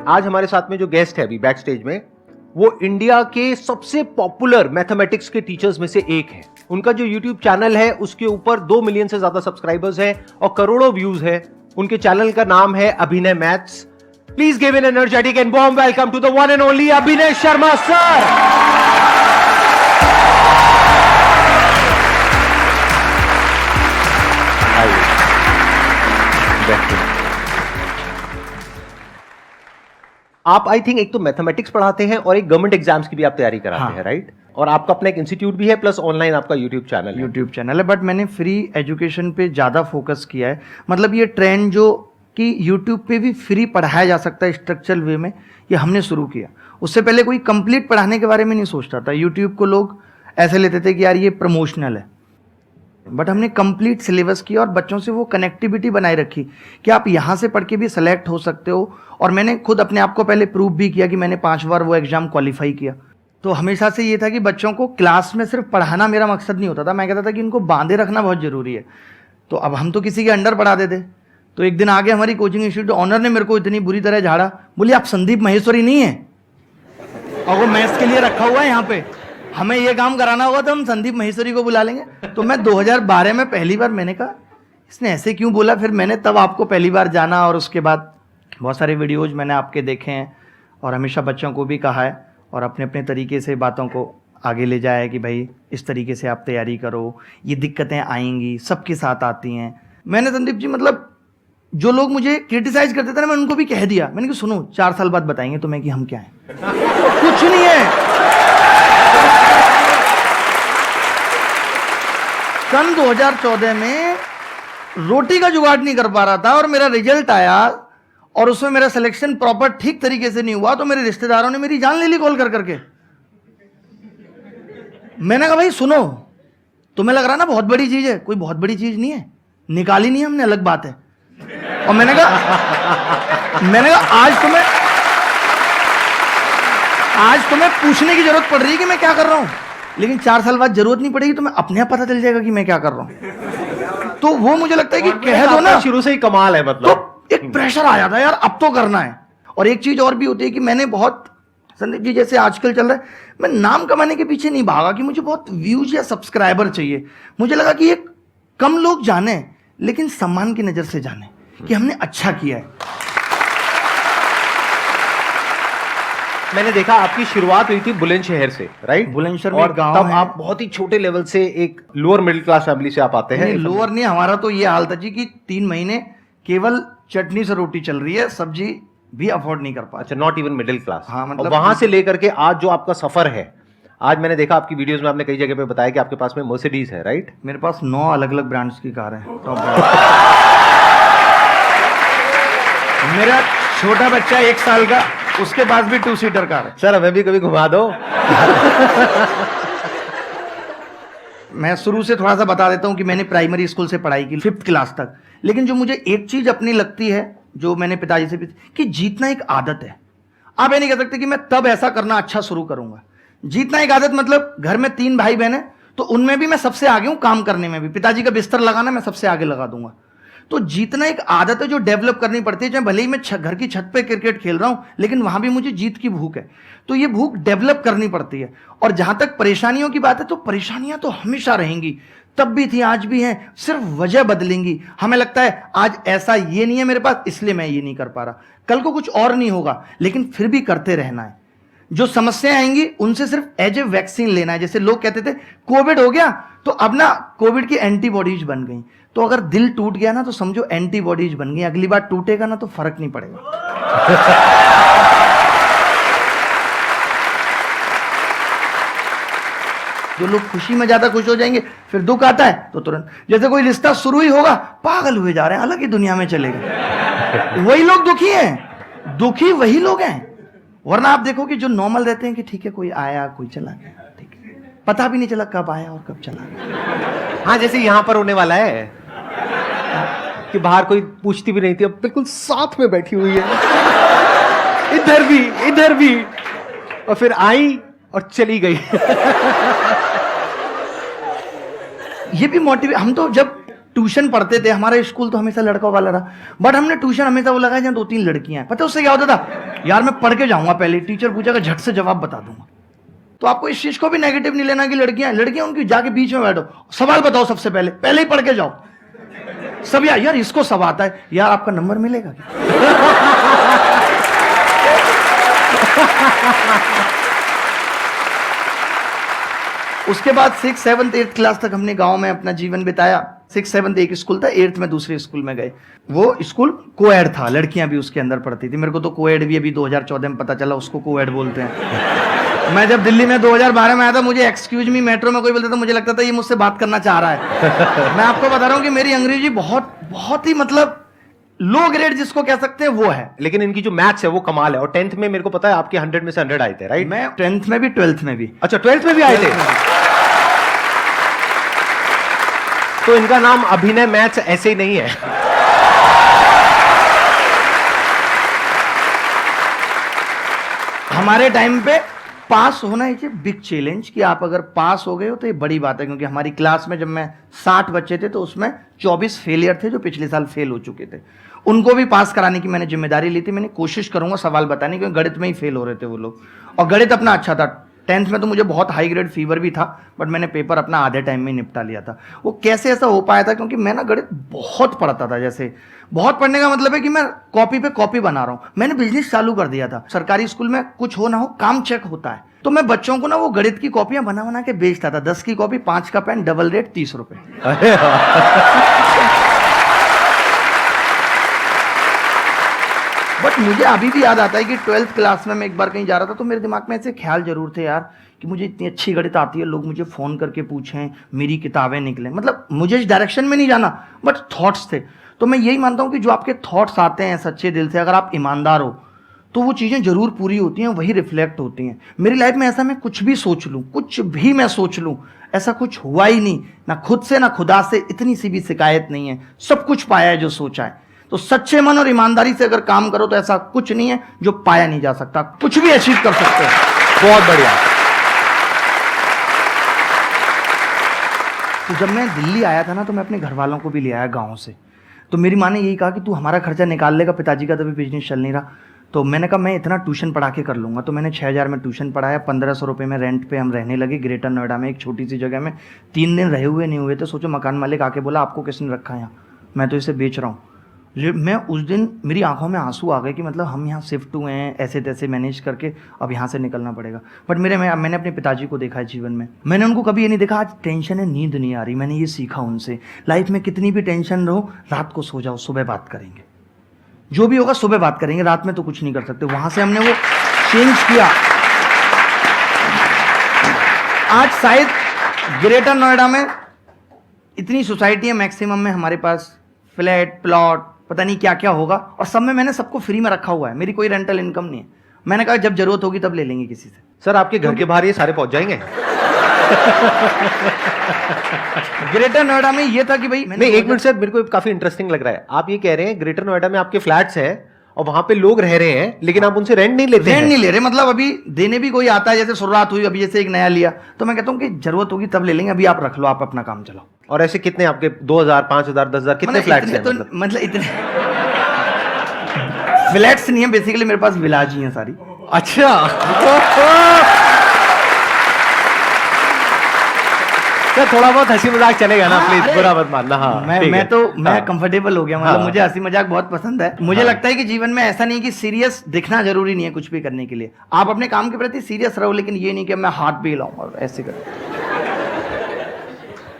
आज हमारे साथ में जो गेस्ट है अभी बैक स्टेज में, वो इंडिया के सबसे पॉपुलर मैथमेटिक्स के टीचर्स में से एक है। उनका जो यूट्यूब चैनल है उसके ऊपर 2 मिलियन से ज्यादा सब्सक्राइबर्स हैं और करोड़ों व्यूज है। उनके चैनल का नाम है Abhinay maths. Please give an energetic and warm welcome to the one and only Abhinay Sharma sir. आप आई थिंक एक तो मैथमेटिक्स पढ़ाते हैं और एक गवर्नमेंट एग्जाम्स की भी आप तैयारी कराते हैं, राइट? और आपका अपना एक इंस्टीट्यूट भी है प्लस ऑनलाइन आपका यूट्यूब चैनल है। बट मैंने फ्री एजुकेशन पे ज़्यादा फोकस किया है। मतलब ये ट्रेंड जो कि यूट्यूब पे भी फ्री पढ़ाया जा सकता है स्ट्रक्चरल वे में, ये हमने शुरू किया। उससे पहले कोई कंप्लीट पढ़ाने के बारे में नहीं सोचता था। यूट्यूब को लोग ऐसे लेते थे कि यार ये प्रमोशनल है, बट हमने कंप्लीट सिलेबस किया और बच्चों से वो कनेक्टिविटी बनाए रखी कि आप यहाँ से पढ़ के भी सेलेक्ट हो सकते हो। और मैंने खुद अपने आप को पहले प्रूव भी किया कि मैंने 5 बार वो एग्जाम क्वालिफाई किया। तो हमेशा से ये था कि बच्चों को क्लास में सिर्फ पढ़ाना मेरा मकसद नहीं होता था। मैं कहता था कि इनको बांधे रखना बहुत ज़रूरी है। तो अब हम तो किसी के अंडर पढ़ा देते। तो एक दिन आगे हमारी कोचिंग इंस्टीट्यूट ऑनर ने मेरे को इतनी बुरी तरह झाड़ा, बोली आप संदीप महेश्वरी नहीं है और वो मैथ्स के लिए रखा हुआ है यहाँ पे, हमें ये काम कराना होगा तो हम संदीप महेश्वरी को बुला लेंगे। तो मैं 2012 में पहली बार मैंने कहा इसने ऐसे क्यों बोला। फिर मैंने तब आपको पहली बार जाना और उसके बाद बहुत सारे वीडियोज मैंने आपके देखे हैं और हमेशा बच्चों को भी कहा है और अपने अपने तरीके से बातों को आगे ले जाया है कि भाई इस तरीके से आप तैयारी करो, ये दिक्कतें आएंगी, सबके साथ आती हैं। मैंने संदीप जी मतलब जो लोग मुझे क्रिटिसाइज करते थे ना, मैं उनको भी कह दिया। मैंने कहा सुनो 4 साल बाद बताएंगे तुम्हें कि हम क्या हैं। कुछ नहीं है। सन 2014 में रोटी का जुगाड़ नहीं कर पा रहा था और मेरा रिजल्ट आया और उसमें मेरा सिलेक्शन प्रॉपर ठीक तरीके से नहीं हुआ तो मेरे रिश्तेदारों ने मेरी जान ले ली कॉल कर करके। मैंने कहा भाई सुनो, तुम्हें लग रहा ना बहुत बड़ी चीज है, कोई बहुत बड़ी चीज नहीं है, निकाली नहीं हमने, अलग बात है। और मैंने कहा आज तुम्हें पूछने की जरूरत पड़ रही है कि मैं क्या कर रहा हूं, लेकिन 4 साल बाद जरूरत नहीं पड़ेगी, तुम्हें अपने आप पता चल जाएगा कि मैं क्या कर रहा हूं। तो वो मुझे लगता है कि कह दो ना, शुरू से ही कमाल है। मतलब तो एक प्रेशर आ जाता है यार अब तो करना है। और एक चीज और भी होती है कि मैंने बहुत, संदीप जी जैसे आजकल चल रहा है, मैं नाम कमाने के पीछे नहीं भागा कि मुझे बहुत व्यूज या सब्सक्राइबर चाहिए। मुझे लगा कि ये कम लोग जाने लेकिन सम्मान की नजर से जाने कि हमने अच्छा किया है। मैंने देखा आपकी शुरुआत हुई थी बुलंदशहर से, राइट? बुलंदशहर में और गांव तब है। आप बहुत ही छोटे लेवल से एक लोअर मिडिल क्लास फैमिली से आप आते हैं। लोअर नहीं, हमारा तो ये हाल था जी कि 3 महीने केवल चटनी से रोटी चल रही है, सब्जी भी अफोर्ड नहीं कर पा। अच्छा, नॉट इवन मिडिल क्लास। हाँ, मतलब और वहां से लेकर के आज जो आपका सफर है, आज मैंने देखा आपकी वीडियोस में आपने कई जगह पे बताया कि आपके पास में मर्सिडीज है, राइट? मेरे पास 9 अलग अलग ब्रांड्स की कार है। मेरा छोटा बच्चा 1 साल का, उसके पास भी 2 सीटर कार है। सर हमें भी कभी घुमा दो। मैं शुरू से थोड़ा सा बता देता हूं कि मैंने प्राइमरी स्कूल से पढ़ाई की 5th क्लास तक। लेकिन जो मुझे एक चीज अपनी लगती है, जो मैंने पिताजी से भी, कि जीतना एक आदत है। आप ये नहीं कह सकते कि मैं तब ऐसा करना अच्छा शुरू करूंगा। जीतना एक आदत मतलब घर में 3 भाई बहन है तो उनमें भी मैं सबसे आगे हूं, काम करने में भी। पिताजी का बिस्तर लगाना मैं सबसे आगे लगा दूंगा। तो जीतना एक आदत है जो डेवलप करनी पड़ती है। चाहे भले ही मैं घर की छत पे क्रिकेट खेल रहा हूं, लेकिन वहां भी मुझे जीत की भूख है। तो ये भूख डेवलप करनी पड़ती है। और जहां तक परेशानियों की बात है, तो परेशानियां तो हमेशा रहेंगी, तब भी थी, आज भी हैं, सिर्फ वजह बदलेंगी। हमें लगता है आज ऐसा ये नहीं है मेरे पास, इसलिए मैं ये नहीं कर पा रहा। कल को कुछ और नहीं होगा, लेकिन फिर भी करते रहना है। जो समस्याएं आएंगी उनसे सिर्फ एज ए वैक्सीन लेना है। जैसे लोग कहते थे कोविड हो गया तो अब ना कोविड की एंटीबॉडीज बन गई। तो अगर दिल टूट गया ना तो समझो एंटीबॉडीज बन गई, अगली बार टूटेगा ना तो फर्क नहीं पड़ेगा। जो लोग खुशी में ज्यादा खुश हो जाएंगे, फिर दुख आता है तो तुरंत, जैसे कोई रिश्ता शुरू ही होगा पागल हुए जा रहे हैं, अलग ही दुनिया में चले गए। वही लोग दुखी हैं, दुखी वही लोग हैं। वरना आप देखो कि जो नॉर्मल रहते हैं कि ठीक है कोई आया कोई चला गया, ठीक है, पता भी नहीं चला कब आया और कब चला गया। हाँ, जैसे यहां पर होने वाला है कि बाहर कोई पूछती भी नहीं थी, अब बिल्कुल साथ में बैठी हुई है, इधर भी, और फिर आई और चली गई। ये भी मोटिवेट, हम तो जब ट्यूशन पढ़ते थे, हमारा स्कूल तो हमेशा लड़कों वाला रहा, बट हमने ट्यूशन हमेशा वो लगाया जहाँ 2-3 लड़कियां हैं। पता है उससे क्या होता था, यार मैं पढ़ के जाऊंगा, पहले टीचर पूछेगा झट से जवाब बता दूंगा। तो आपको इस चीज को भी नेगेटिव नहीं लेना कि लड़कियां उनकी जाके बीच में बैठो, सवाल बताओ सबसे पहले ही पढ़ के जाओ। सब यार इसको सब आता है, यार आपका नंबर मिलेगा क्या? उसके बाद 6th 7th 8th क्लास तक हमने गांव में अपना जीवन बिताया। 6th 7th एक स्कूल था, 8th में दूसरे स्कूल में गए। वो स्कूल कोएड था, लड़कियां भी उसके अंदर पढ़ती थी। मेरे को तो कोएड भी अभी 2014 में पता चला, उसको कोएड बोलते हैं। मैं जब दिल्ली में 2012 में आया था, मुझे एक्सक्यूज मी मेट्रो में कोई बोलता था, मुझे लगता था ये मुझसे बात करना चाह रहा है। मैं आपको बता रहा हूँ कि मेरी अंग्रेजी बहुत ही मतलब लो ग्रेड जिसको कह सकते हैं वो है। लेकिन इनकी जो मैथ्स है वो कमाल है। और 10th में मेरे को पता है आपके 100 में से 100 आए थे, राइट? मैं 10th में भी 12th में भी। अच्छा, 12th में भी आए थे। तो इनका नाम अभिनय मैथ्स ऐसे ही नहीं है। हमारे टाइम पे पास होना इज ए बिग चैलेंज, कि आप अगर पास हो गए हो तो ये बड़ी बात है। क्योंकि हमारी क्लास में जब मैं 60 बच्चे थे तो उसमें 24 फेलियर थे जो पिछले साल फेल हो चुके थे। उनको भी पास कराने की मैंने जिम्मेदारी ली थी। मैंने कोशिश करूंगा सवाल बताने, क्योंकि गणित में ही फेल हो रहे थे वो लोग, और गणित अपना अच्छा था। 10th में तो मुझे बहुत हाई ग्रेड फीवर भी था, बट मैंने पेपर अपना आधे टाइम में निपटा लिया था। वो कैसे ऐसा हो पाया था, क्योंकि मैं ना गणित बहुत पढ़ता था। जैसे बहुत पढ़ने का मतलब है कि मैं कॉपी पे कॉपी बना रहा हूँ। मैंने बिजनेस चालू कर दिया था। सरकारी स्कूल में कुछ हो ना हो काम चेक होता है, तो मैं बच्चों को ना वो गणित की कॉपियां बना बना के बेचता था। 10 की कॉपी 5 का पेन, डबल रेट 30 रुपए। बट मुझे अभी भी याद आता है कि 12th क्लास में मैं एक बार कहीं जा रहा था, तो मेरे दिमाग में ऐसे ख्याल जरूर थे यार कि मुझे इतनी अच्छी गणित आती है, लोग मुझे फोन करके पूछें, मेरी किताबें निकलें। मतलब मुझे इस डायरेक्शन में नहीं जाना, बट थॉट्स थे। तो मैं यही मानता हूं कि जो आपके थॉट्स आते हैं सच्चे दिल से, अगर आप ईमानदार हो तो वो चीज़ें जरूर पूरी होती हैं, वही रिफ्लेक्ट होती हैं। मेरी लाइफ में ऐसा मैं कुछ भी सोच लूँ, कुछ भी मैं सोच लूँ, ऐसा कुछ हुआ ही नहीं, ना खुद से ना खुदा से इतनी सी भी शिकायत नहीं है। सब कुछ पाया है जो सोचा है। तो सच्चे मन और ईमानदारी से अगर काम करो तो ऐसा कुछ नहीं है जो पाया नहीं जा सकता, कुछ भी अचीव कर सकते हो। बहुत बढ़िया। तो जब मैं दिल्ली आया था ना, तो मैं अपने घर वालों को भी ले आया गाँव से। तो मेरी माँ ने यही कहा कि तू हमारा खर्चा निकाल लेगा, पिताजी का तो भी बिजनेस चल नहीं रहा। तो मैंने कहा मैं इतना ट्यूशन पढ़ा के कर लूँगा। तो मैंने 6000 में ट्यूशन पढ़ाया, 1500 रुपये में रेंट पे हम रहने लगे ग्रेटर नोएडा में, एक छोटी सी जगह में। 3 दिन रहे हुए नहीं हुए थे, सोचो मकान मालिक आके बोला आपको किसने रखा है यहाँ, मैं तो इसे बेच रहा हूँ। मैं उस दिन मेरी आंखों में आंसू आ गए कि मतलब हम यहाँ शिफ्ट हुए हैं ऐसे तैसे मैनेज करके, अब यहाँ से निकलना पड़ेगा। बट मैंने अपने पिताजी को देखा है जीवन में, मैंने उनको कभी ये नहीं देखा आज टेंशन है नींद नहीं आ रही। मैंने ये सीखा उनसे, लाइफ में कितनी भी टेंशन रहो, रात को सो जाओ, सुबह बात करेंगे, जो भी होगा सुबह बात करेंगे, रात में तो कुछ नहीं कर सकते। वहां से हमने वो चेंज किया। आज शायद ग्रेटर नोएडा में इतनी सोसाइटी है, मैक्सिमम में हमारे पास फ्लैट प्लॉट पता नहीं क्या क्या होगा, और सब में मैंने सबको फ्री में रखा हुआ है। मेरी कोई रेंटल इनकम नहीं है। मैंने कहा जब जरूरत होगी तब ले लेंगे किसी से। सर आपके घर के बाहर ये सारे पहुंच जाएंगे। ग्रेटर नोएडा में ये था कि भाई नहीं, एक मिनट सर, मेरे को काफी इंटरेस्टिंग लग रहा है। आप ये कह रहे हैं ग्रेटर नोएडा में आपके फ्लैट्स हैं और वहां पे लोग रह रहे हैं, लेकिन आप उनसे रेंट नहीं लेते हैं। रेंट नहीं ले रहे, मतलब अभी देने भी कोई आता है, जैसे शुरुआत हुई अभी जैसे एक नया लिया, तो मैं कहता हूँ कि जरूरत होगी तब ले लेंगे, अभी आप रख लो, आप अपना काम चलाओ। और ऐसे कितने आपके 2000 5000 10,000 कितने फ्लैट्स हैं? मतलब इतने फ्लैट्स नहीं है, बेसिकली मेरे पास विलाज ही है सारी। अच्छा सर थोड़ा बहुत हंसी मजाक चलेगा ना, प्लीज बुरा मत मानना। हाँ मैं कंफर्टेबल हो गया, मतलब मुझे हंसी मजाक बहुत पसंद है। मुझे लगता है कि जीवन में ऐसा नहीं कि सीरियस दिखना जरूरी नहीं है कुछ भी करने के लिए। आप अपने काम के प्रति सीरियस रहो, लेकिन ये नहीं कि मैं हाथ भी हिलाऊंगा और ऐसे करूँ।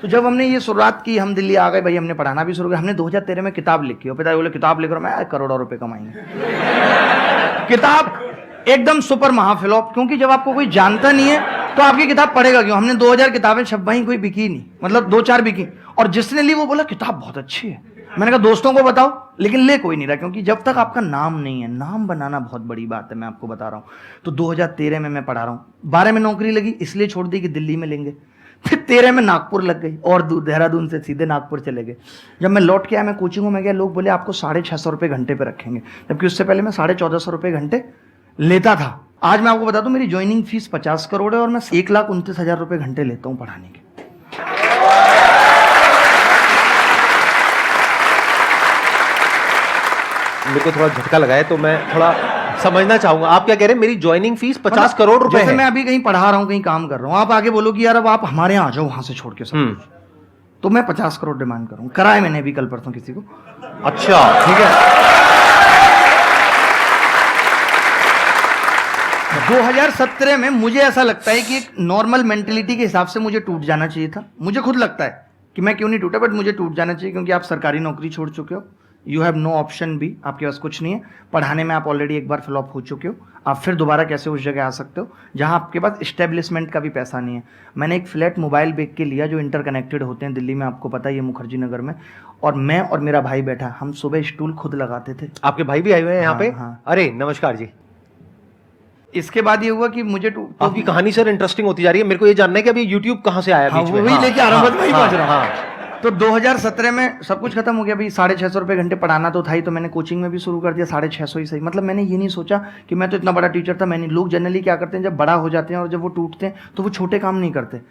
तो जब हमने ये शुरुआत की, हम दिल्ली आ गए भाई, हमने पढ़ाना भी शुरू किया। हमने 2013 में किताब लिखी, और पिताजी बोले किताब लिख रहा हूं मैं, करोड़ों रुपए कमाएंगे। किताब एकदम सुपर महाफ्लॉप, क्योंकि जब आपको कोई जानता नहीं है तो आपकी किताब पढ़ेगा क्यों। हमने 2000 किताबें छपवाई, कोई बिकी नहीं, मतलब 2-4 बिकी, और जिसने ली वो बोला किताब बहुत अच्छी है। मैंने कहा दोस्तों को बताओ, लेकिन ले कोई नहीं रहा, क्योंकि जब तक आपका नाम नहीं है, नाम बनाना बहुत बड़ी बात है, मैं आपको बता रहा हूँ। तो 2013 में मैं पढ़ा रहा हूँ, 12 में नौकरी लगी, इसलिए छोड़ दी कि दिल्ली में लेंगे। फिर 13 में नागपुर लग गई, और देहरादून से सीधे नागपुर चले गए। जब मैं लौट के आया, मैं कोचिंग में गया, लोग बोले आपको 650 रुपये घंटे पे रखेंगे, जबकि उससे पहले मैं 1450 रुपये घंटे लेता था। आज मैं आपको बता दूं, मेरी ज्वाइनिंग फीस 50 करोड़ है, और मैं 1,29,000 रुपये घंटे लेता हूं पढ़ाने के। मेरे को थोड़ा झटका लगा है, तो मैं थोड़ा समझना चाहूंगा। आप क्या कह रहे हैं, मेरी ज्वाइनिंग फीस 50 करोड़ रुपए जैसे है? मैं अभी कहीं पढ़ा रहा हूँ, कहीं काम कर रहा हूँ, आप आगे बोलो कि यार अब आप हमारे यहाँ आ जाओ वहां से छोड़ के सब कुछ, तो मैं 50 करोड़ डिमांड करूँ। कराए मैंने अभी कल परसों किसी को। अच्छा, ठीक है। 2017 में मुझे ऐसा लगता है कि एक नॉर्मल मेंटेलिटी के हिसाब से मुझे टूट जाना चाहिए था। मुझे खुद लगता है कि मैं क्यों नहीं टूटा, बट मुझे टूट जाना चाहिए, क्योंकि आप सरकारी नौकरी छोड़ चुके हो। यू हैव नो ऑप्शन भी, आपके पास कुछ नहीं है। पढ़ाने में आप ऑलरेडी एक बार फ्लॉप हो चुके हो, आप फिर दोबारा कैसे उस जगह आ सकते हो जहां आपके पास इस्टेब्लिशमेंट का भी पैसा नहीं है। मैंने एक फ्लैट मोबाइल बेच के लिया जो इंटरकनेक्टेड होते हैं दिल्ली में, आपको पता है, ये मुखर्जी नगर में। और मैं और मेरा भाई बैठा, हम सुबह स्टूल खुद लगाते थे। आपके भाई भी आए हुए हैं यहाँ पे? हाँ। अरे नमस्कार जी। इसके बाद ये हुआ कि मुझे आपकी कहानी सर इंटरेस्टिंग होती जा रही है। मेरे को ये जानना है कि अभी यूट्यूब कहाँ से आया बीच में? वही लेके आ रहा हूँ, वही पहुंच रहा हूँ। हाँ। तो 2017 में सब कुछ खत्म हो गया भाई। 650 रुपये घंटे पढ़ाना तो था ही, तो मैंने कोचिंग में भी शुरू कर दिया। 650 ही सही, मतलब मैंने ये नहीं सोचा कि मैं तो इतना बड़ा टीचर था। मैंने, लोग जनरली क्या करते हैं, जब बड़ा हो जाते हैं और जब वो टूटते हैं तो वो छोटे काम नहीं करते,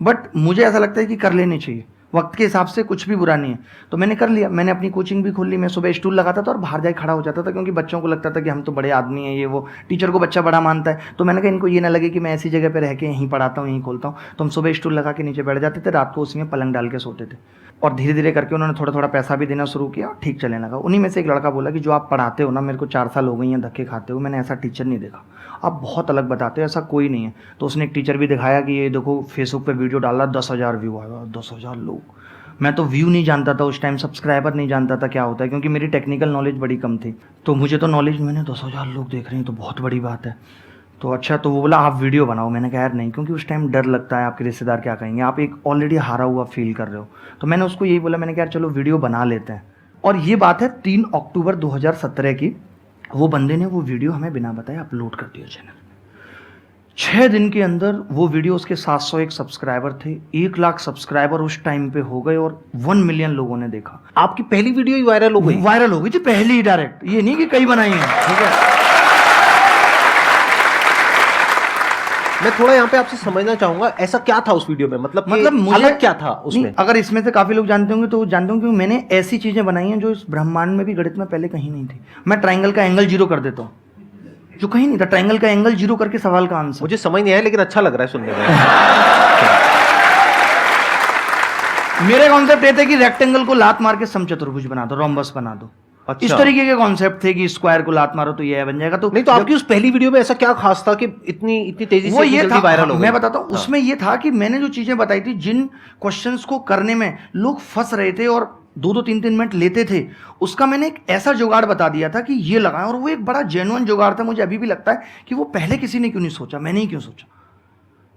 बट मुझे ऐसा लगता है कि कर लेने चाहिए। वक्त के हिसाब से कुछ भी बुरा नहीं है, तो मैंने कर लिया। मैंने अपनी कोचिंग भी खोल ली। मैं सुबह स्टूल लगाता था और बाहर जाके खड़ा हो जाता था, क्योंकि बच्चों को लगता था कि हम तो बड़े आदमी हैं, ये वो, टीचर को बच्चा बड़ा मानता है। तो मैंने कहा इनको ये ना लगे कि मैं ऐसी जगह पे रह के यहीं पढ़ाता हूँ, यहीं खोलता हूँ। तो हम सुबह स्टूल लगा के नीचे बैठ जाते थे, रात को उसी में पलंग डाल के सोते थे। और धीरे धीरे करके उन्होंने थोड़ा थोड़ा पैसा भी देना शुरू किया और ठीक चलने लगा। उन्हीं में से एक लड़का बोला कि जो आप पढ़ाते हो ना, मेरे को 4 साल हो गई हैं धक्के खाते हो, मैंने ऐसा टीचर नहीं देखा, आप बहुत अलग बताते हो, ऐसा कोई नहीं है। तो उसने एक टीचर भी दिखाया कि ये देखो फेसबुक पे वीडियो डाला, 10,000 व्यू आया। 10,000 लोग, मैं तो व्यू नहीं जानता था उस टाइम, सब्सक्राइबर नहीं जानता था क्या होता है, क्योंकि मेरी टेक्निकल नॉलेज बड़ी कम थी। तो मुझे तो नॉलेज, मैंने 10,000 लोग देख रहे हैं तो बहुत बड़ी बात है। तो अच्छा, तो वो बोला आप वीडियो बनाओ। मैंने कहा यार नहीं, क्योंकि उस टाइम डर लगता है, आपके रिश्तेदार क्या कहेंगे, आप एक ऑलरेडी हारा हुआ फील कर रहे हो। तो मैंने उसको यही बोला, मैंने कहा यार चलो वीडियो बना लेते हैं। और ये बात है 3 अक्टूबर 2017 की। वो बंदे ने वो वीडियो हमें बिना बताए अपलोड कर दिया चैनल। 6 दिन के अंदर वो वीडियो, उसके 701 सब्सक्राइबर थे, 1 लाख सब्सक्राइबर उस टाइम पे हो गए और 1 मिलियन लोगों ने देखा। आपकी पहली वीडियो ही वायरल हो गई? वायरल हो गई थी पहली ही, डायरेक्ट, ये नहीं कि कई बनाई है। ठीक है, मैं थोड़ा यहाँ पे आपसे समझना चाहूंगा, ऐसा क्या था उस वीडियो में, मतलब मुझे अलग क्या था उसमें? अगर इसमें से काफी लोग जानते होंगे तो जानते होंगे कि मैंने ऐसी चीजें बनाई हैं जो इस ब्रह्मांड में भी, गणित में पहले कहीं नहीं थी। मैं ट्राइंगल का एंगल 0 कर देता हूँ, जो कहीं नहीं था। ट्राइंगल का एंगल 0 करके सवाल का आंसर। मुझे समझ नहीं आया, लेकिन अच्छा लग रहा है सुनने में। मेरे कॉन्सेप्ट ये थे कि रेक्टेंगल को लात मार के समचतुर्भुज बना दो, रोम्बस बना दो। अच्छा। इस तरीके के कॉन्सेप्ट थे कि स्क्वायर को लात मारो तो ये बन जाएगा। तो नहीं, तो आपकी उस पहली वीडियो में ऐसा क्या खास था कि इतनी तेजी वो से ये जल्दी था, वायरल हो गई? मैं बताता हूँ। उसमें ये था कि मैंने जो चीजें बताई थी, जिन क्वेश्चंस को करने में लोग फंस रहे थे और 2-2 3-3 मिनट लेते थे, उसका मैंने एक ऐसा जुगाड़ बता दिया था कि ये लगाएं। और वो एक बड़ा जेन्युइन जुगाड़ था। मुझे अभी भी लगता है कि वो पहले किसी ने क्यों नहीं सोचा, मैंने ही क्यों सोचा।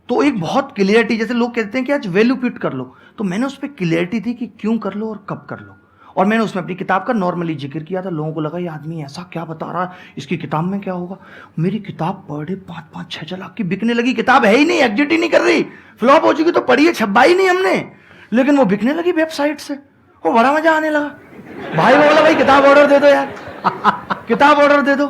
तो एक बहुत क्लियरिटी, जैसे लोग कहते हैं कि आज वैल्यू पिट कर लो, तो मैंने उस पर क्लियरिटी थी कि क्यों कर लो और कब कर लो। और मैंने उसमें अपनी किताब का नॉर्मली जिक्र किया था। लोगों को लगा ये आदमी ऐसा क्या बता रहा है, इसकी किताब में क्या होगा। मेरी किताब पर डे 5-5-6 लाख की बिकने लगी। किताब है ही नहीं, एग्जिट ही नहीं कर रही, फ्लॉप हो चुकी, तो पढ़ी है, छपा ही नहीं हमने, लेकिन वो बिकने लगी वेबसाइट से। वो बड़ा मजा आने लगा। भाई बोला भाई किताब ऑर्डर दे दो यार, किताब ऑर्डर दे दो।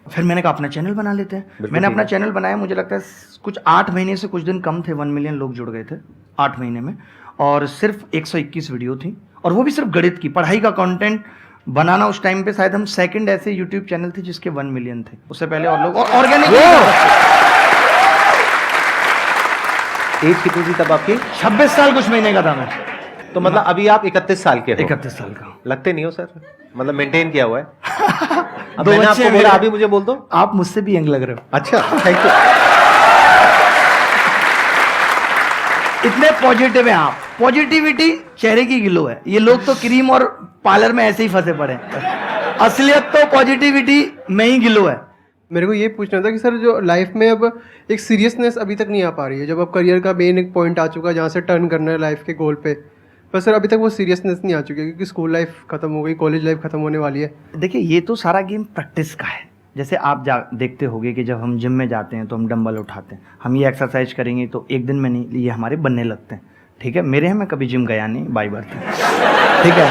फिर मैंने कहा अपना चैनल बना लेते हैं। मैंने अपना चैनल बनाया, मुझे लगता है कुछ 8 महीने से कुछ दिन कम थे, 1 मिलियन लोग जुड़ गए थे 8 महीने में। और सिर्फ 121 वीडियो थी, और वो भी सिर्फ गणित की, पढ़ाई का कंटेंट बनाना। उस टाइम पे शायद हम सेकंड ऐसे यूट्यूब चैनल थे जिसके 1 मिलियन थे। उससे पहले और लोग, और ऑर्गेनिक। एज कितनी थी तब आपकी? 26 साल कुछ महीने का था मैं। तो मतलब अभी आप 31 साल के हो? 31 साल का। लगते नहीं हो सर, मतलब मेंटेन किया हुआ है। अब 2 मैंने बच्चे आपको बोला, अभी मुझे बोल दो। आप मुझसे भी यंग लग रहे हो। अच्छा, थैंक यू। इतने पॉजिटिव हैं आप। पॉजिटिविटी चेहरे की ग्लो है। ये लोग तो क्रीम और पार्लर में ऐसे ही फंसे पड़े हैं। असलियत तो पॉजिटिविटी में ही ग्लो है। मेरे को ये पूछना था कि सर जो लाइफ में अब एक सीरियसनेस अभी तक नहीं आ पा रही है, जब अब करियर का मेन एक पॉइंट आ चुका है जहाँ से टर्न करना है लाइफ के गोल पे, पर सर अभी तक वो सीरियसनेस नहीं आ चुकी है, क्योंकि स्कूल लाइफ खत्म हो गई, कॉलेज लाइफ खत्म होने वाली है। देखिए, ये तो सारा गेम प्रैक्टिस का है। जैसे आप देखते होंगे कि जब हम जिम में जाते हैं तो हम डंबल उठाते हैं, हम ये एक्सरसाइज करेंगे तो एक दिन में नहीं, ये हमारे बनने लगते हैं। ठीक है, मेरे यहाँ मैं कभी जिम गया नहीं, बाई बर्थ। ठीक है,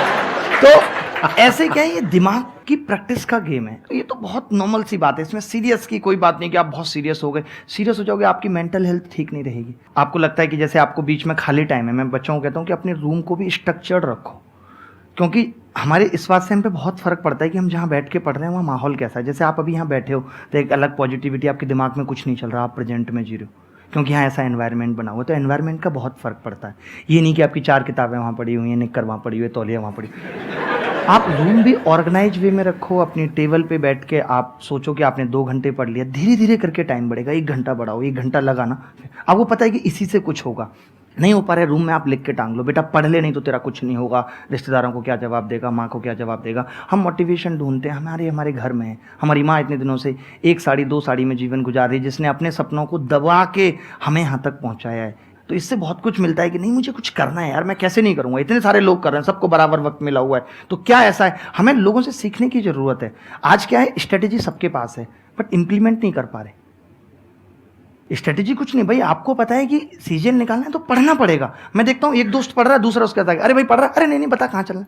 तो ऐसे क्या है, ये दिमाग की प्रैक्टिस का गेम है। ये तो बहुत नॉर्मल सी बात है, इसमें सीरियस की कोई बात नहीं कि आप बहुत सीरियस हो गए। सीरियस हो जाओगे, आपकी मेंटल हेल्थ ठीक नहीं रहेगी। आपको लगता है कि जैसे आपको बीच में खाली टाइम है, मैं बच्चों को कहता हूँ कि अपने रूम को भी स्ट्रक्चर्ड रखो, क्योंकि हमारे इस बात से हम पे बहुत फ़र्क पड़ता है कि हम जहाँ बैठ के पढ़ रहे हैं वहाँ माहौल कैसा है। जैसे आप अभी यहाँ बैठे हो तो एक अलग पॉजिटिविटी, आपके दिमाग में कुछ नहीं चल रहा, आप प्रेजेंट में जी रहे हो, क्योंकि यहाँ ऐसा एनवायरनमेंट बना हुआ है। तो एनवायरनमेंट का बहुत फ़र्क पड़ता है। ये नहीं कि आपकी 4 किताबें वहाँ पड़ी हुई हैं, निक्कर वहाँ पड़ी हुई है, तौलिया वहाँ पड़ी हुई है। आप रूम भी ऑर्गेनाइज वे में रखो, अपनी टेबल पे बैठ के आप सोचो कि आपने 2 घंटे पढ़ लिया, धीरे धीरे करके टाइम बढ़ेगा, 1 घंटा बढ़ाओ, 1 घंटा लगाना, आपको पता है कि इसी से कुछ होगा। नहीं हो पा रहा है, रूम में आप लिख के टांग लो, बेटा पढ़ ले, नहीं तो तेरा कुछ नहीं होगा, रिश्तेदारों को क्या जवाब देगा, माँ को क्या जवाब देगा। हम मोटिवेशन ढूंढते हैं, हमारे घर में है। हमारी माँ इतने दिनों से 1 साड़ी 2 साड़ी में जीवन गुजार रही है, जिसने अपने सपनों को दबा के हमें यहाँ तक पहुँचाया है। तो इससे बहुत कुछ मिलता है कि नहीं मुझे कुछ करना है यार, मैं कैसे नहीं करूँगा, इतने सारे लोग कर रहे हैं, सबको बराबर वक्त मिला हुआ है, तो क्या ऐसा है। हमें लोगों से सीखने की ज़रूरत है। आज क्या है, स्ट्रेटेजी सबके पास है बट इम्प्लीमेंट नहीं कर पा रहे। स्ट्रेटेजी कुछ नहीं भाई, आपको पता है कि सीजन निकालना है तो पढ़ना पड़ेगा। मैं देखता हूँ एक दोस्त पढ़ रहा है, दूसरा उसके कहता है अरे भाई पढ़ रहा है, अरे नहीं बता कहाँ चलना है।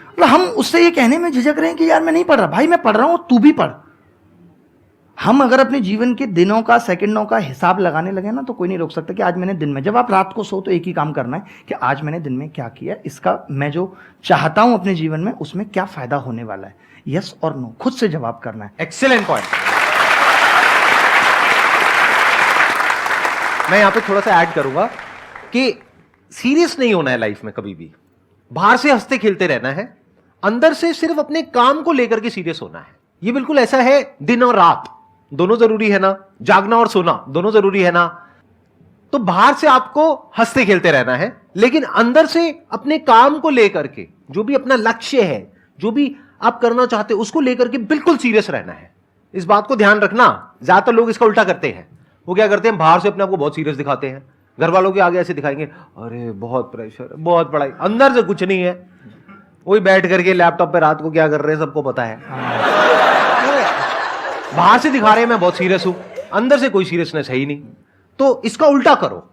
मतलब हम उससे ये कहने में झिझक रहे हैं कि यार मैं नहीं पढ़ रहा, भाई मैं पढ़ रहा हूँ, तू भी पढ़। हम अगर अपने जीवन के दिनों का, सेकंडों का हिसाब लगाने लगे ना, तो कोई नहीं रोक सकता कि आज मैंने दिन में, जब आप रात को सो तो एक ही काम करना है कि आज मैंने दिन में क्या किया, इसका मैं जो चाहता हूं अपने जीवन में उसमें क्या फायदा होने वाला है, यस और नो, खुद से जवाब करना है। Excellent point. मैं यहां पे थोड़ा सा ऐड करूंगा कि सीरियस नहीं होना है लाइफ में कभी भी, बाहर से हंसते खेलते रहना है, अंदर से सिर्फ अपने काम को लेकर के सीरियस होना है। ये बिल्कुल ऐसा है, दिन और रात दोनों जरूरी है ना, जागना और सोना दोनों जरूरी है ना। तो बाहर से आपको हंसते खेलते रहना है, लेकिन अंदर से अपने काम को लेकर के, जो भी अपना लक्ष्य है, जो भी आप करना चाहते हो, उसको लेकर के बिल्कुल सीरियस रहना है। इस बात को ध्यान रखना। ज्यादातर लोग इसका उल्टा करते हैं। वो क्या करते हैं, बाहर से अपने आप को बहुत सीरियस दिखाते हैं, घर वालों के आगे ऐसे दिखाएंगे, अरे बहुत प्रेशर है, बहुत पढ़ाई, अंदर से कुछ नहीं है। वही बैठ करके लैपटॉप पे रात को क्या कर रहे हैं सबको पता है। बाहर से दिखा रहे हैं मैं बहुत सीरियस हूं, अंदर से कोई सीरियसनेस है ही नहीं। तो इसका उल्टा करो,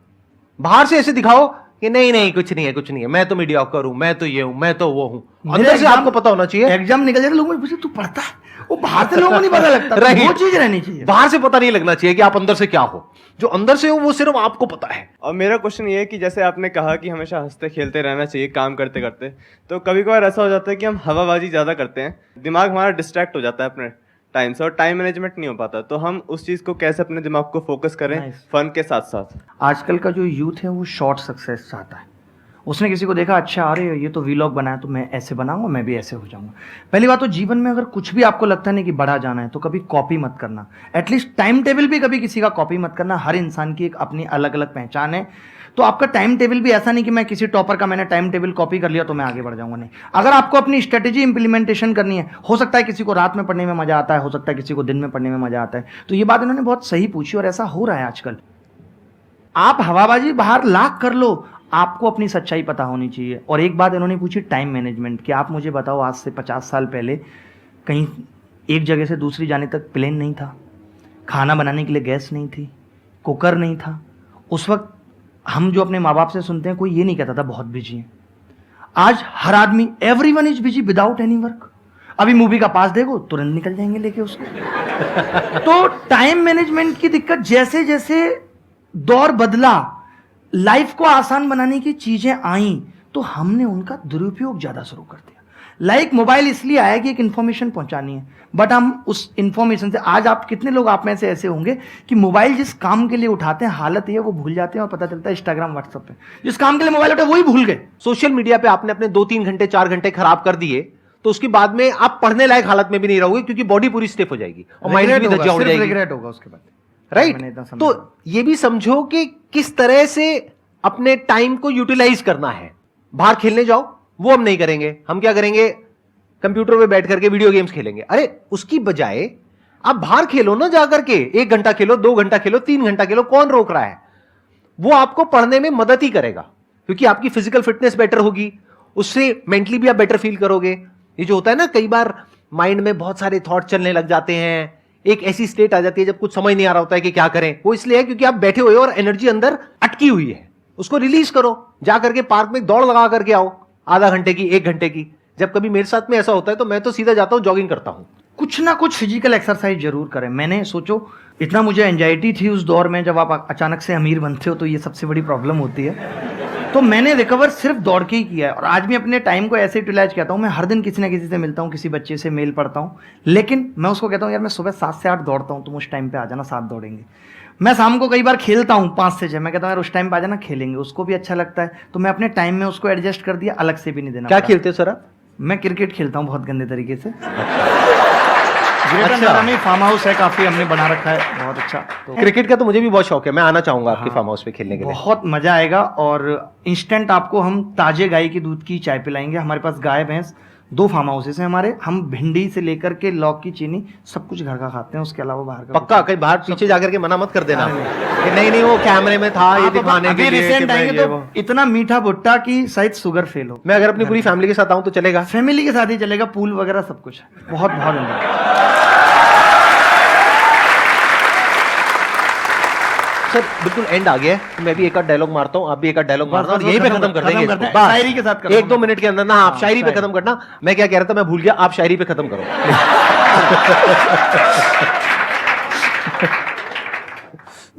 बाहर से ऐसे दिखाओ कि नहीं नहीं कुछ नहीं है, कुछ नहीं है, मैं तो मीडियोकर हूं, मैं तो ये हूं, मैं तो वो हूं। अंदर से आपको पता होना चाहिए। एग्जाम निकल जाए तो लोग पूछे तू पढ़ता है, वो बाहर से लोगों को नहीं पता लगता। वो चीज रहनी चाहिए, बाहर से पता नहीं लगना चाहिए कि आप अंदर से क्या हो। जो अंदर से हो वो सिर्फ आपको पता है। और मेरा क्वेश्चन ये है कि जैसे आपने कहा कि हमेशा हंसते खेलते रहना चाहिए काम करते करते, तो कभी कभार ऐसा हो जाता है कि हम हवाबाजी ज़्यादा करते हैं, दिमाग हमारा डिस्ट्रैक्ट हो जाता है अपने टाइम से और टाइम मैनेजमेंट नहीं हो पाता। तो हम उस चीज़ को कैसे अपने दिमाग को फोकस करें फन के साथ साथ। आजकल का जो यूथ है वो शॉर्ट सक्सेस चाहता है। उसने किसी को देखा, अच्छा अरे ये तो वीलॉग बनाया तो मैं ऐसे बनाऊंगा, मैं भी ऐसे हो जाऊंगा। पहली बात तो जीवन में अगर कुछ भी आपको लगता नहीं कि बड़ा जाना है तो कभी कॉपी मत करना। एटलीस्ट टाइम टेबल भी कभी किसी का कॉपी मत करना। हर इंसान की एक अपनी अलग अलग पहचान है। तो आपका टाइम टेबल भी ऐसा नहीं कि मैं किसी टॉपर का मैंने टाइम टेबल कॉपी कर लिया तो मैं आगे बढ़ जाऊंगा, नहीं। अगर आपको अपनी स्ट्रेटेजी इंप्लीमेंटेशन करनी है, हो सकता है किसी को रात में पढ़ने में मजा आता है, हो सकता है किसी को दिन में पढ़ने में मजा आता है। तो ये बात इन्होंने बहुत सही पूछी और ऐसा हो रहा है आजकल। आप हवाबाजी बाहर लाख कर लो, आपको अपनी सच्चाई पता होनी चाहिए। और एक बात इन्होंने पूछी टाइम मैनेजमेंट कि आप मुझे बताओ, आज से 50 साल पहले कहीं एक जगह से दूसरी जाने तक प्लेन नहीं था, खाना बनाने के लिए गैस नहीं थी, कुकर नहीं था। उस वक्त हम जो अपने माँ बाप से सुनते हैं, कोई ये नहीं कहता था बहुत बिजी है। आज हर आदमी, everyone is busy without any work. अभी मूवी का पास देखो, तुरंत निकल जाएंगे लेके उसको। तो टाइम मैनेजमेंट की दिक्कत, जैसे जैसे दौर बदला, लाइफ को आसान बनाने की चीजें आई, तो हमने उनका दुरुपयोग ज्यादा शुरू कर दिया। लाइक मोबाइल इसलिए आया कि एक इंफॉर्मेशन पहुंचानी है, बट हम उस इंफॉर्मेशन से, आज आप कितने लोग आप में से ऐसे होंगे कि मोबाइल जिस काम के लिए उठाते हैं, हालत ये वो भूल जाते हैं और पता चलता है इंस्टाग्राम व्हाट्सएप पे जिस काम के लिए मोबाइल उठाए वही भूल गए। सोशल मीडिया पे आपने अपने 2-3 घंटे 4 घंटे खराब कर दिए, तो उसके बाद में आप पढ़ने लायक हालत में भी नहीं रहोगे, क्योंकि बॉडी पूरी स्टिफ हो जाएगी और माइंड भी धज्जिया हो जाएगी। रिग्रेट होगा उसके बाद, राइट। तो ये भी समझो कि किस तरह से अपने टाइम को यूटिलाइज करना है। बाहर खेलने जाओ, वो हम नहीं करेंगे। हम क्या करेंगे, कंप्यूटर पे बैठ करके वीडियो गेम्स खेलेंगे। अरे उसकी बजाय आप बाहर खेलो ना, जाकर के 1 घंटा खेलो, 2 घंटा खेलो, 3 घंटा खेलो, कौन रोक रहा है। वो आपको पढ़ने में मदद ही करेगा, क्योंकि आपकी फिजिकल फिटनेस बेटर होगी, उससे मेंटली भी आप बेटर फील करोगे। ये जो होता है ना, कई बार माइंड में बहुत सारे थॉट चलने लग जाते हैं, एक ऐसी स्टेट आ जाती है जब कुछ समझ नहीं आ रहा होता है कि क्या करें। वो इसलिए है क्योंकि आप बैठे हुए हो और एनर्जी अंदर अटकी हुई है। उसको रिलीज करो, जा करके पार्क में दौड़ लगा करके आओ, आधा घंटे की, 1 घंटे की। जब कभी मेरे साथ में ऐसा होता है तो मैं तो सीधा जाता हूं, जॉगिंग करता हूं। कुछ ना कुछ फिजिकल एक्सरसाइज जरूर करें। मैंने सोचो, इतना मुझे एंजाइटी थी उस दौर में, जब आप अचानक से अमीर बनते हो तो ये सबसे बड़ी प्रॉब्लम होती है। तो मैंने रिकवर सिर्फ दौड़ के ही किया है, और आज भी अपने टाइम को ऐसे यूटिलाइज करता हूँ। मैं हर दिन किसी ना किसी से मिलता हूँ, किसी बच्चे से मेल पढ़ता हूँ, लेकिन मैं उसको कहता हूँ यार मैं सुबह 7 से 8 दौड़ता हूँ, तुम उस टाइम पे आ जाना, साथ दौड़ेंगे। मैं शाम को कई बार खेलता हूँ 5 से 6, मैं कहता हूँ यार उस टाइम पे आ जाना, खेलेंगे। उसको भी अच्छा लगता है, तो मैं अपने टाइम में उसको एडजस्ट कर दिया, अलग से भी नहीं देना क्या पड़ा। खेलते हो सर आप? मैं क्रिकेट खेलता हूँ बहुत गंदे तरीके से। अच्छा। ग्रेटर में फार्म हाउस है, काफी हमने बना रखा है, बहुत अच्छा। तो क्रिकेट का तो मुझे भी बहुत शौक है, मैं आना चाहूंगा आपके फार्म हाउस पे खेलने के लिए। बहुत मजा आएगा, और इंस्टेंट आपको हम ताजे गाय की दूध की चाय पिलाएंगे। हमारे पास गाय भैंस 2 फार्म हाउसेस हैं हमारे। हम भिंडी से लेकर के लौक की चीनी सब कुछ घर का खाते हैं, उसके अलावा बाहर का पक्का कहीं बाहर पीछे जाकर के मना मत कर देना कि नहीं नहीं वो कैमरे में था, ये दिखाने के लिए कि रिसेंट मैं आएंगे ये तो वो। इतना मीठा भुट्टा कि शायद शुगर फेल हो। मैं अगर अपनी पूरी फैमिली के साथ आऊं तो चलेगा? फैमिली के साथ ही चलेगा, पूल वगैरह सब कुछ है। बहुत बहुत धन्यवाद सर। बिल्कुल एंड आ गया है, तो मैं भी एक आध डायलॉग मारता हूं, आप भी एक आध डायलॉग मारना, और बस, यहीं पे खत्म खत्म कर देंगे करते इसको। हैं। बस। शायरी के साथ खत्म 1-2 मिनट के अंदर ना, आप हाँ, शायरी पे शायरी। खत्म करना। मैं क्या कह रहा था, मैं भूल गया, आप शायरी पे खत्म करो।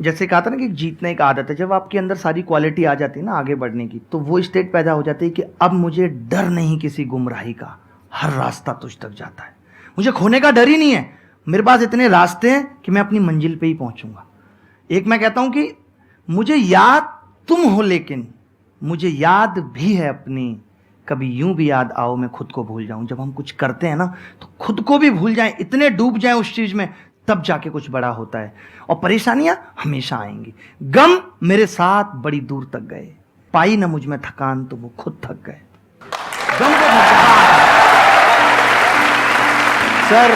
जैसे कहा था ना कि जीतना एक आदत है, जब आपके अंदर सारी क्वालिटी आ जाती है ना आगे बढ़ने की, तो वो स्टेट पैदा हो जाती है कि अब मुझे डर नहीं किसी गुमराही का, हर रास्ता तुझ तक जाता है। मुझे खोने का डर ही नहीं है, मेरे पास इतने रास्ते हैं कि मैं अपनी मंजिल पे ही पहुंचूंगा। एक मैं कहता हूं कि मुझे याद तुम हो, लेकिन मुझे याद भी है अपनी, कभी यूं भी याद आओ मैं खुद को भूल जाऊं। जब हम कुछ करते हैं ना तो खुद को भी भूल जाएं, इतने डूब जाएं उस चीज में, तब जाके कुछ बड़ा होता है। और परेशानियां हमेशा आएंगी, गम मेरे साथ बड़ी दूर तक गए, पाई ना मुझ में थकान तो वो खुद थक गए। गम को sir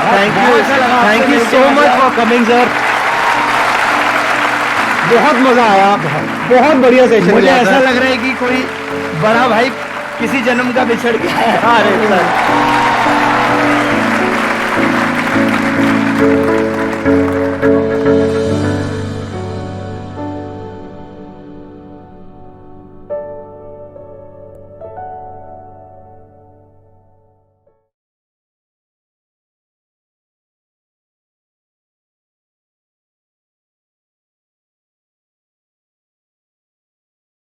thank you so much for coming sir. बहुत मजा आया, बहुत बढ़िया सेशन। मुझे ऐसा लग रहा है कि कोई बड़ा भाई किसी जन्म का बिछड़ गया है। अरे सर